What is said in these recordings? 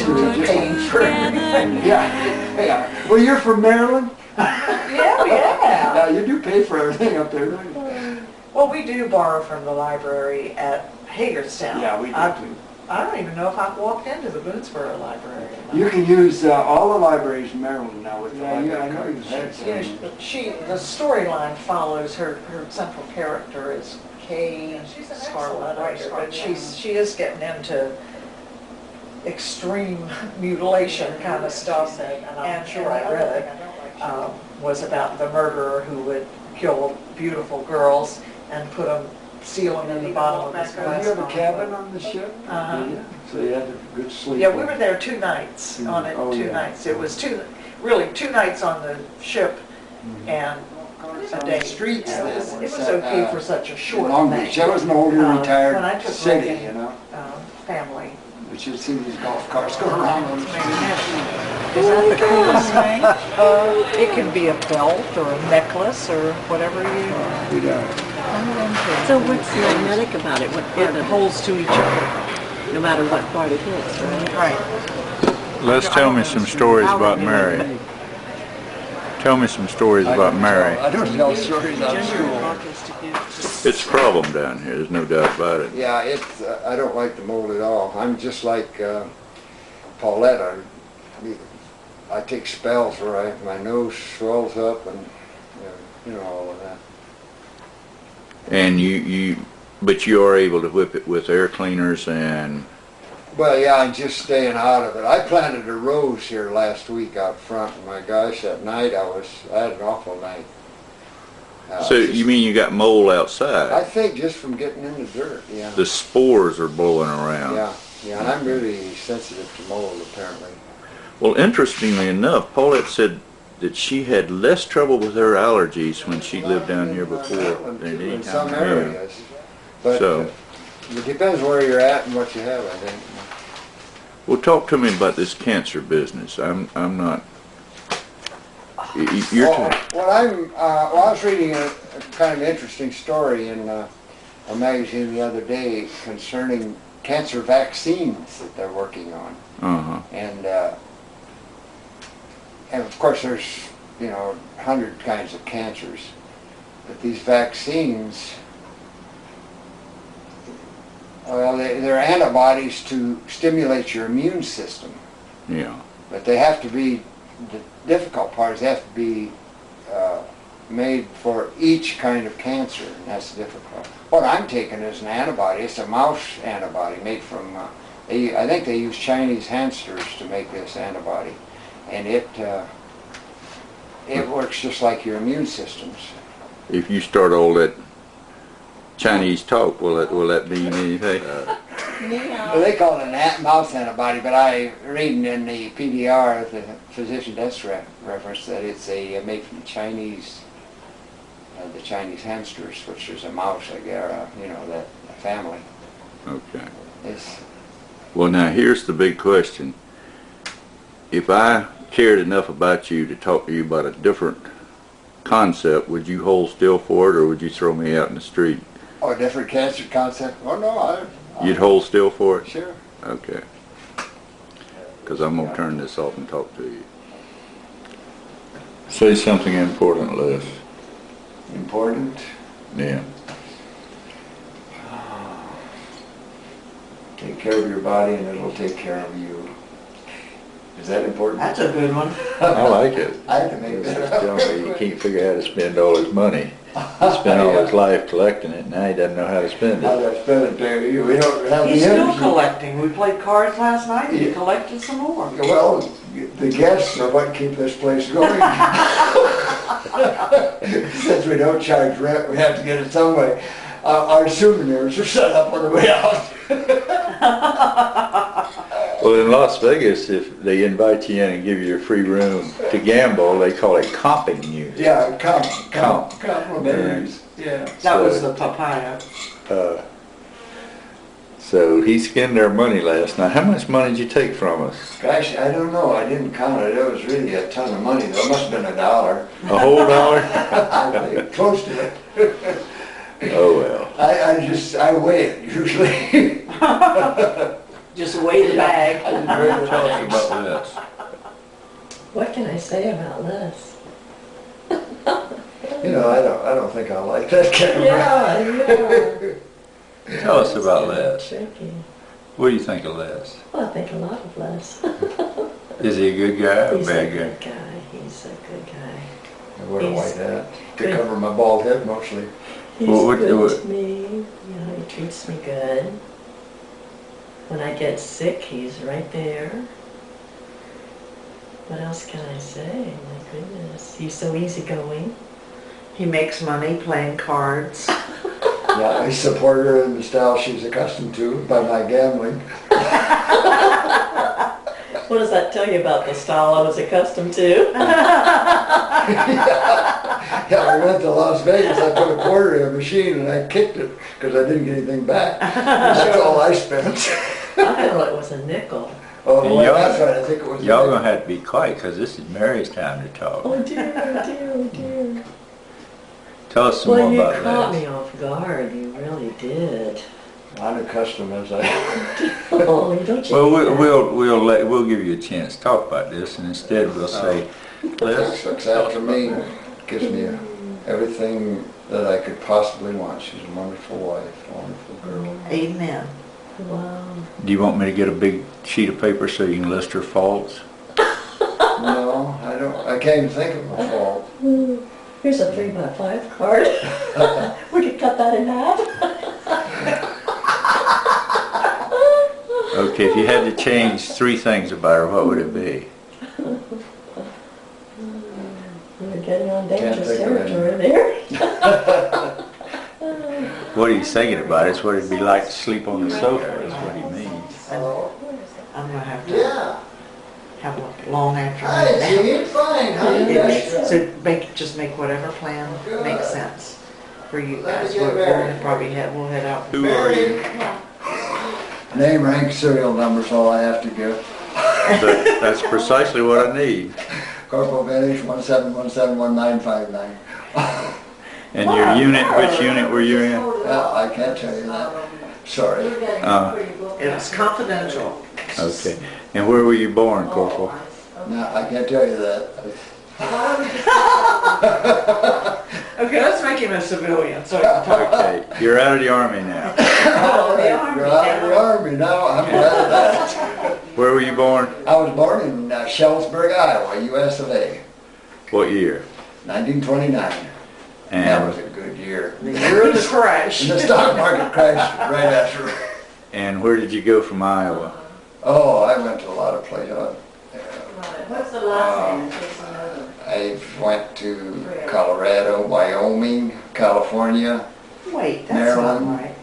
tuition to pay for everything. Yeah. Well, you're from Maryland? Yeah. Yeah, you do pay for everything up there, don't you? Well, we do borrow from the library at Hagerstown. Yeah, we do too. I don't even know if I've walked into the Boonesboro Library. You can use all the libraries in Maryland now with the library. I know you've had You know, the storyline follows her central character is Kay Scarlett, but she is getting into extreme mutilation kind of stuff, and I'm sure I read it, was about the murderer who would kill beautiful girls and seal them in the bottom of his glass. You have a cabin on the ship? Uh-huh. Yeah. So you had a good sleep. Yeah, we were there 2 nights on it, two nights. It was two nights on the ship and a day. Streets, it was okay for such a short Long thing. Beach. That was an older retired when I took city, Reagan, you know. Family. But you'd see these golf carts go around on the street. Is that the coolest thing? It can be a belt or a necklace or whatever you. So what's magnetic about it? What part It of holds to each other. no matter what part it hits, right? Right. Les, tell me some stories about Mary. Tell me some stories about Mary. I don't tell stories out of school. It's a problem down here, there's no doubt about it. Yeah, it's, I don't like the mold at all. I'm just like Paulette. I take spells where my nose swells up and, you know, all of that. And but you are able to whip it with air cleaners and... Well, yeah, I'm just staying out of it. I planted a rose here last week out front, and my gosh, that night I had an awful night. So you mean you got mold outside? I think just from getting in the dirt, yeah. The spores are blowing around. Yeah, and I'm really sensitive to mold, apparently. Well, interestingly enough, Paulette said that she had less trouble with her allergies when she lived down here before than any In time some here. areas. But So, it depends where you're at and what you have, I think. well, talk to me about this cancer business. I'm not... You're Well, I was reading a kind of interesting story in a magazine the other day concerning cancer vaccines that they're working on. Uh-huh. And of course there's, 100 kinds of cancers. But these vaccines, well, they're antibodies to stimulate your immune system. Yeah. But they have to be, the difficult part is they have to be made for each kind of cancer, and that's difficult. What I'm taking is an antibody. It's a mouse antibody made from, I think they use Chinese hamsters to make this antibody. And it works just like your immune systems. If you start all that Chinese talk, will that mean anything? Well, they call it a mouse antibody, but I reading in the PDR, the physician death reference, that it's made from Chinese, the Chinese hamsters, which is a mouse, I guess, that family. Okay. It's, Well, now here's the big question. If I cared enough about you to talk to you about a different concept, would you hold still for it, or would you throw me out in the street? a different cancer concept? Oh no, You'd hold still for it? Sure. Okay. Because I'm going to turn this off and talk to you. Say something important, Les. Important? Yeah. Take care of your body and it will take care of you. Is that important? That's a good one. I like it. I had to make that This up. gentleman, he can't figure out how to spend all his money. He spent all his life collecting it, now he doesn't know how to spend How it. do I spend it there? We don't have He's the still energy. collecting. We played cards last night and he collected some more. Well, the guests are what keep this place going. Since we don't charge rent, we have to get it some way. Our souvenirs are set up on the way out. Well, in Las Vegas, if they invite you in and give you a free room to gamble, they call it comping you. Yeah, Comp. complimentaries. Yeah. That was the papaya. So he skinned our money last night. How much money did you take from us? Gosh, I don't know. I didn't count it. It was really a ton of money. Though. It must have been $1. A whole dollar? I think close to it. Oh well. I weigh it usually. Just weigh the bag. Tell us about Les. What can I say about Les? You know, I don't think I like that camera. Yeah. Tell us about Les. Tricky. What do you think of Les? Well, I think a lot of Les. Is he a good guy or a He's a bad good guy? guy. He's a good guy. I wear a He's white hat to good. cover my bald head mostly. He's What- good what- to me. You know, he treats me good. When I get sick, he's right there. What else can I say? My goodness. He's so easygoing. He makes money playing cards. Yeah, I support her in the style she's accustomed to by my gambling. What does that tell you about the style I was accustomed to? Yeah, we went to Las Vegas, I put a quarter in a machine and I kicked it because I didn't get anything back. That's all I spent. I thought it was a nickel. Oh, And boy, y'all- that's right, I think it was. Y'all gonna have to be quiet because this is Mary's time to talk. Oh dear, oh dear, oh dear. Tell us some Well, you more about caught Les. me off guard. You really did. I'm accustomed as I. Oh, you don't Well, you? we'll give you a chance to talk about this, and instead we'll say, Les, Looks after me, gives me everything that I could possibly want. She's a wonderful wife, a wonderful girl. Amen. Wow. do you want me to get a big sheet of paper so you can list her faults? No, I don't, I can't even think of a fault. Here's a 3x5 card. We could cut that in half. Okay, if you had to change 3 things about her, what would it be? We're getting on Can't dangerous think of any. territory there. What he's thinking about is what it'd be like to sleep on the sofa, is what he means. I'm gonna have to Yeah. have a long Hi, afternoon. Jean, fine, how you It makes, guys? just make whatever plan makes sense for you Let me guys. get We're married. gonna probably we'll head out. Who are you? Name, rank, serial number's all I have to give. That's precisely what I need. Corporal Venice, 171719559. And your unit, which unit were you in? Yeah, I can't tell you that. Sorry. It was confidential. Okay. And where were you born, Corporal? No, I can't tell you that. Okay, let's make him a civilian so he can talk. Okay, you're out of the Army now. Oh, the Army. You're out of the Army now, I'm glad of that. Where were you born? I was born in Shellsburg, Iowa, US of A, What year? 1929. That And was a good year. The year of the crash. And the stock market crashed right after. and where did you go from Iowa? Oh, I went to a lot of places. What's the last name in case I know them? I went to Colorado, Wyoming, California. Wait, that's not Maryland. right.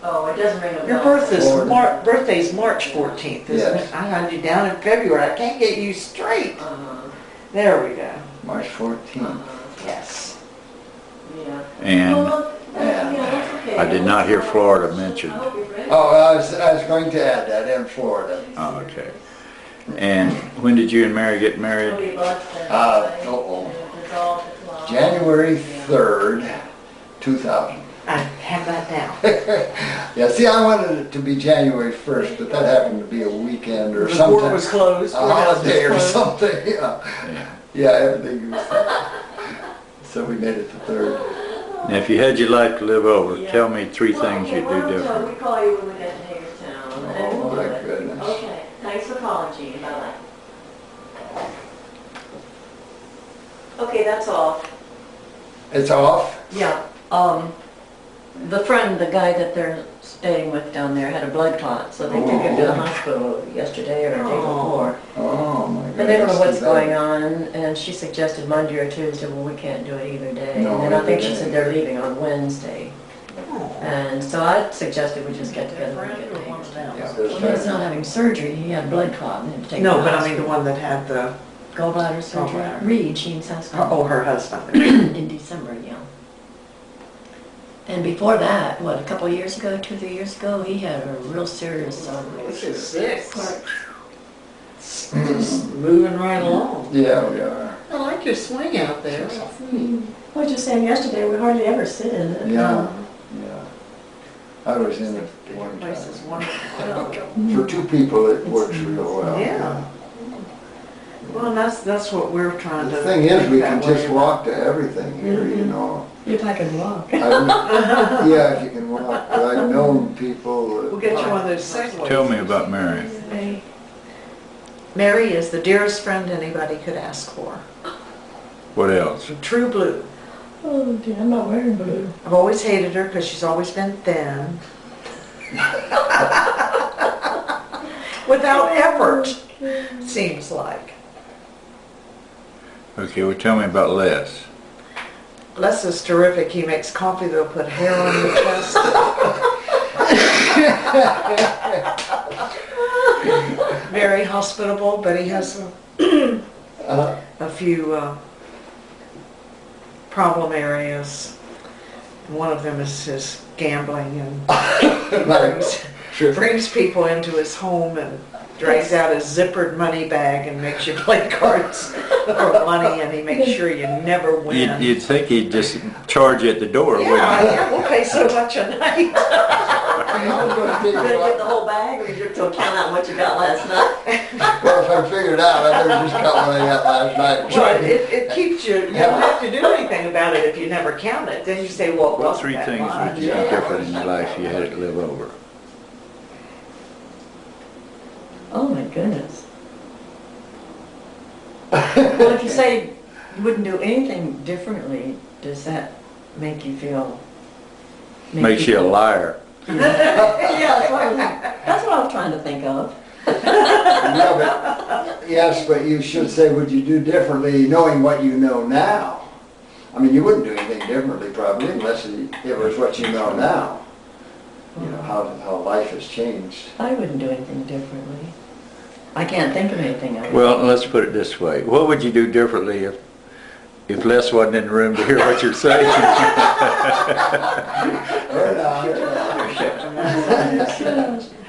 Oh, it doesn't ring a bell. Your Florida. birthday's March 14th, isn't Yes. it? I had you down in February. I can't get you straight. There we go. March 14th. Yes. Yeah. And Yeah. I did not hear Florida mentioned. Oh, I was going to add that in Florida. Oh, okay. And when did you and Mary get married? January 3rd, 2000. I have that down. Yeah, see, I wanted it to be January 1st, but that happened to be a weekend or The something. court was closed. A courthouse was holiday or closed. something, yeah. Yeah, everything was, so we made it the 3rd. Now, if you had your life to live over, tell me 3 things you'd do different. We call you when we get to Hagerstown. and Oh, we'll do my it. goodness. Okay, thanks for calling, Jean, bye-bye. Okay, that's all. It's off? Yeah, the guy that they're staying with down there had a blood clot, so they took him to the hospital yesterday or the day before. Oh, my goodness. And they don't know what's too bad. going on, and she suggested Monday or Tuesday, well, we can't do it either day. No, And then I think either she day. said they're leaving on Wednesday. And so I suggested we just get together and get to Hagerstown. Yeah, Well, he's not having surgery, he had blood clot and had to take him to No, the but I mean the hospital. one that had the, Gallbladder surgery, Gallbladder. Reed, Jean's husband. her husband. In December, yeah. And before that, what, a couple years ago, 2 or 3 years ago, he had a real serious, This is 6. heart. Just moving right along. Yeah, we are. I like your swing out there. I was just saying yesterday, we hardly ever sit in it. Yeah. Yeah. I was in it one The place is time. wonderful. For two people, it works real well. Yeah. Well, and that's what we're trying to. The thing is, we think can that just way. walk to everything here, you know. If I can walk. Yeah, if you can walk, but I've known people We'll that, get you one of those segways. Tell me about Mary. Mary is the dearest friend anybody could ask for. What else? True blue. Oh dear, I'm not wearing blue. I've always hated her because she's always been thin. Without effort, seems like. Okay, well, tell me about Les. Les is terrific. He makes coffee that'll put hair on your chest. Very hospitable, but he has a few problem areas. One of them is his gambling, and he brings people into his home and drags out his zippered money bag and makes you play cards for money, and he makes sure you never win. You'd think he'd just charge you at the door, wouldn't Yeah, we'll pay so much a night. You gonna get the whole bag, or you just gonna count out what you got last night? well, if I figured out, I better just cut what I got last night. Well, it keeps you don't have to do anything about it if you never count it. Then you say, well, it What wasn't three that things much. would you do different in your life if you had it to live over? Oh my goodness. Well, if you say you wouldn't do anything differently, does that make you feel? Makes you a liar. Yeah, that's what I was trying to think of. Yeah, but, yes, but you should say, would you do differently knowing what you know now? I mean, you wouldn't do anything differently probably unless it was what you know now. You know, how life has changed. I wouldn't do anything differently. I can't think of anything I would. Well, let's put it this way. What would you do differently if Les wasn't in the room to hear what you're saying?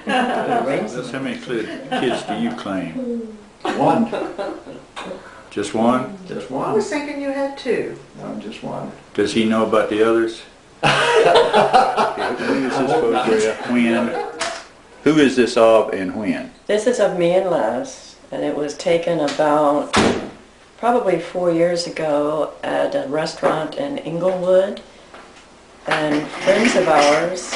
That's how many kids do you claim? One. Just one? Just I one. was thinking you had two. No, just one. Does he know about the others? Who is this photograph? When? Who is this of and when? This is of me and Les, and it was taken about probably 4 years ago at a restaurant in Inglewood. And friends of ours,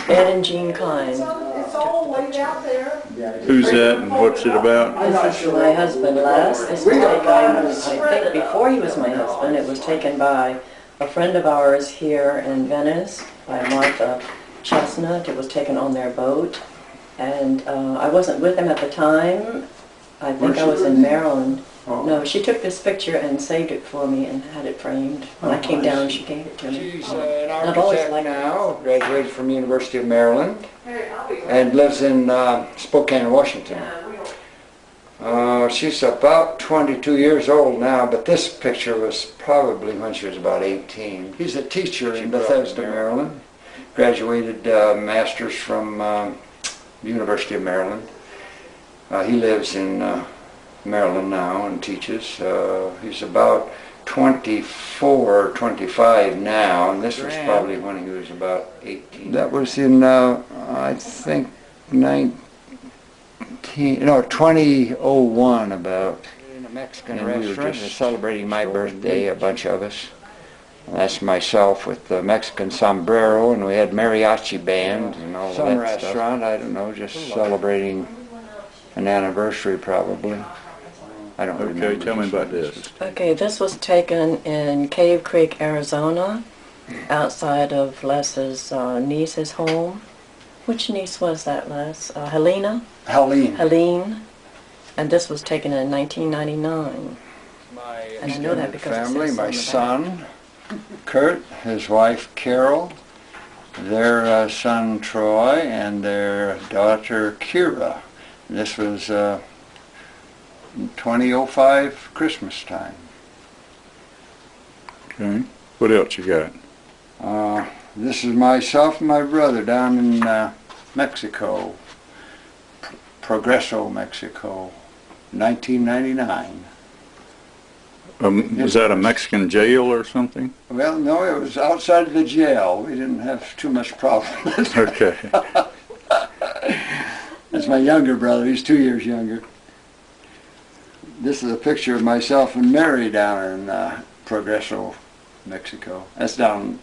Ed and Jean Klein. It's all laid out there. Who's that and what's it about? This is my husband Les. This was taken, I think before he was my husband, it was taken by a friend of ours here in Venice, by Martha Chestnut. It was taken on their boat. And I wasn't with him at the time. I think I was in Maryland. Oh. No, she took this picture and saved it for me and had it framed. When I came down, she gave it to me. She's an I've always architect liked now, graduated from the University of Maryland, and lives in Spokane, Washington. She's about 22 years old now, but this picture was probably when she was about 18. He's a teacher in Bethesda, Maryland. Graduated master's from the University of Maryland. He lives in Maryland now and teaches. He's about 24 or 25 now, and this was probably when he was about 18. That was in, I think, 2001 about. In a Mexican restaurant. We were just celebrating my birthday, a bunch of us. And that's myself with the Mexican sombrero, and we had mariachi band and all that stuff. Some restaurant, I don't know, just celebrating an anniversary probably. I don't remember. Okay, tell me about this. Okay, this was taken in Cave Creek, Arizona, outside of Les's niece's home. Which niece was that, Les? Helena? Helene. And this was taken in 1999. My And I know that because it family, says so my on the son, Kurt, his wife Carol, their son Troy, and their daughter Kira. And this was 2005 Christmas time. Okay. What else you got? This is myself and my brother down in Mexico, Progreso, Mexico, 1999. Was that a Mexican jail or something? Well, no, it was outside of the jail. We didn't have too much problem. Okay. That's my younger brother. He's 2 years younger. This is a picture of myself and Mary down in Progreso, Mexico. That's down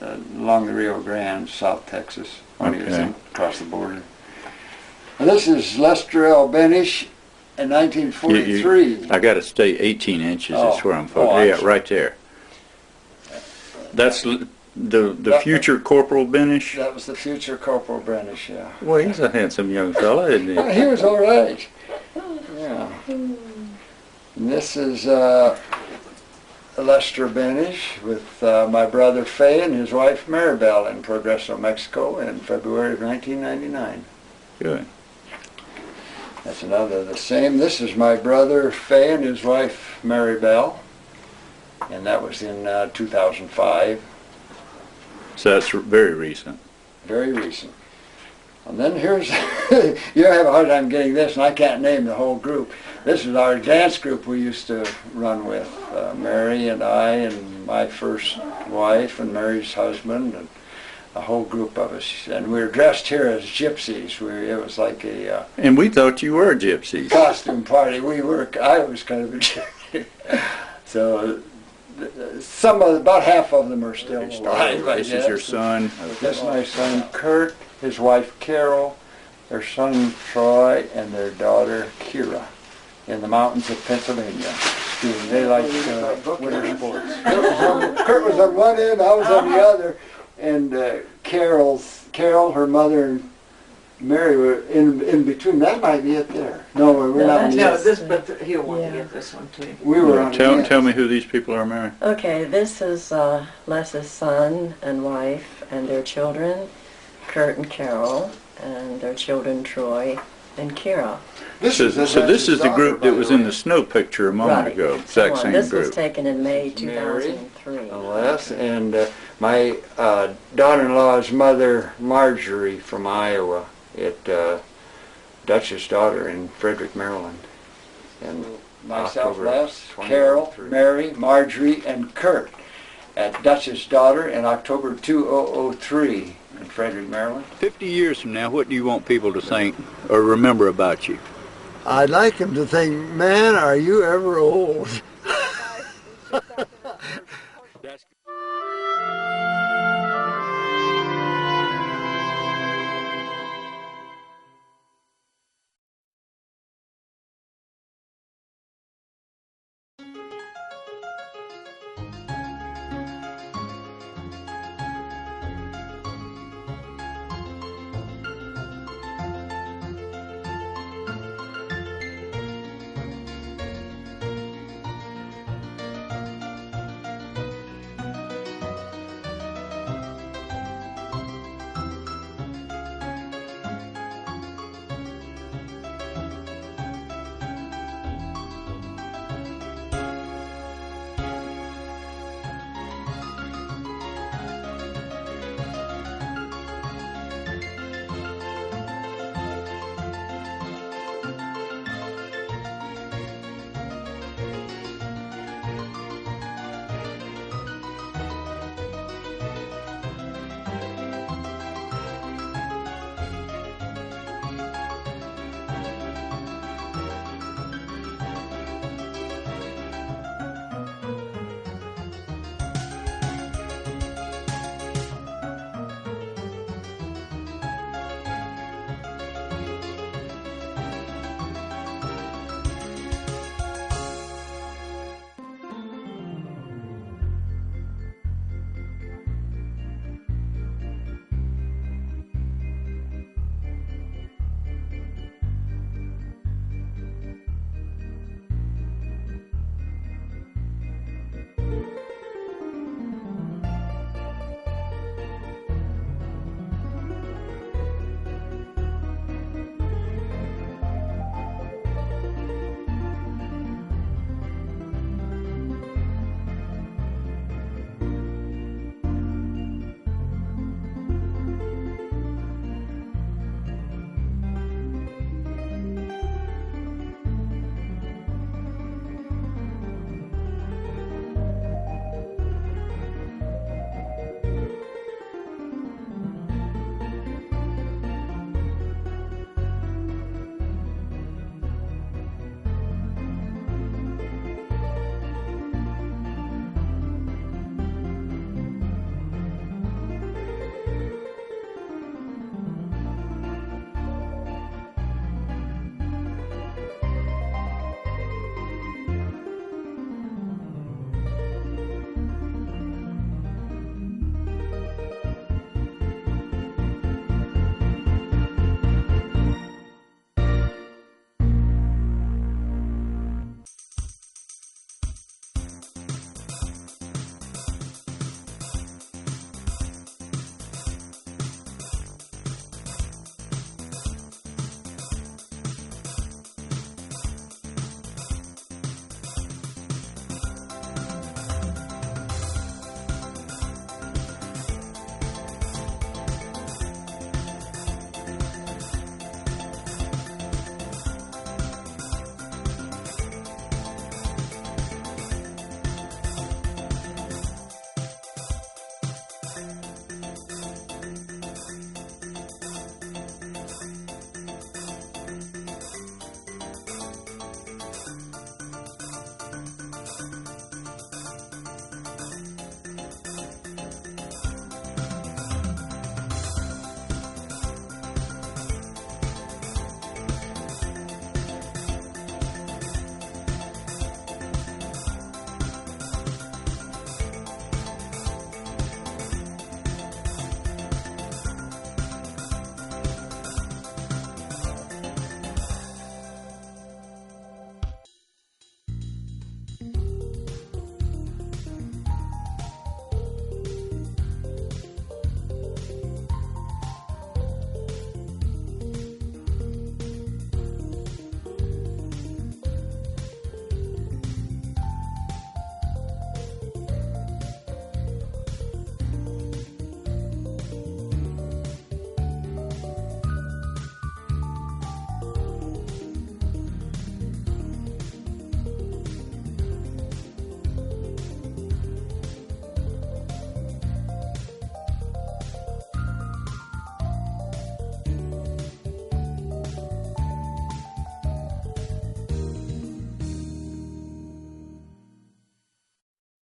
along the Rio Grande, South Texas, when he was Okay. across the border. And this is Lester L. Benish in 1943. I got to stay 18 inches. Oh. That's where I'm Oh, focused. I'm Yeah, sorry. right there. That's the future Corporal Benish. That was the future Corporal Benish, yeah. Well, he's a handsome young fella, isn't he? He was all right. Yeah. And this is Lester Benish with my brother Fay and his wife Maribel in Progreso, Mexico in February of 1999. Good. That's another the same. This is my brother Fay and his wife Maribel, and that was in 2005. So that's very recent. Very recent. And then here's, you have a hard time getting this, and I can't name the whole group. This is our dance group we used to run with, Mary and I and my first wife and Mary's husband and a whole group of us. And we were dressed here as gypsies. It was like a And we thought you were gypsies. costume party. I was kind of a gypsy. So about half of them are still alive. This is your son. This is my son Kurt, his wife Carol, their son Troy, and their daughter Kira in the mountains of Pennsylvania. Skiing. They like winter sports. Kurt was on one end, I was on the other, and Carol, her mother, and Mary were in between. That might be it there. No, we're not on the No, end. but he'll want to Yeah. get this one too. We were on the end. Tell me who these people are, Mary. Okay, this is Les's son and wife and their children, Kurt and Carol, and their children Troy and Kira. So this is the group that was in the snow picture a moment Right. ago. Exact same This was group. taken in May Mary. 2003. Les, and my daughter-in-law's mother, Marjorie, from Iowa, Dutch's daughter in Frederick, Maryland. And myself, Les, Carol, Mary, Marjorie, and Kurt at Dutch's daughter in October 2003 in Frederick, Maryland. 50 years from now, what do you want people to think or remember about you? I'd like him to think, man, are you ever old?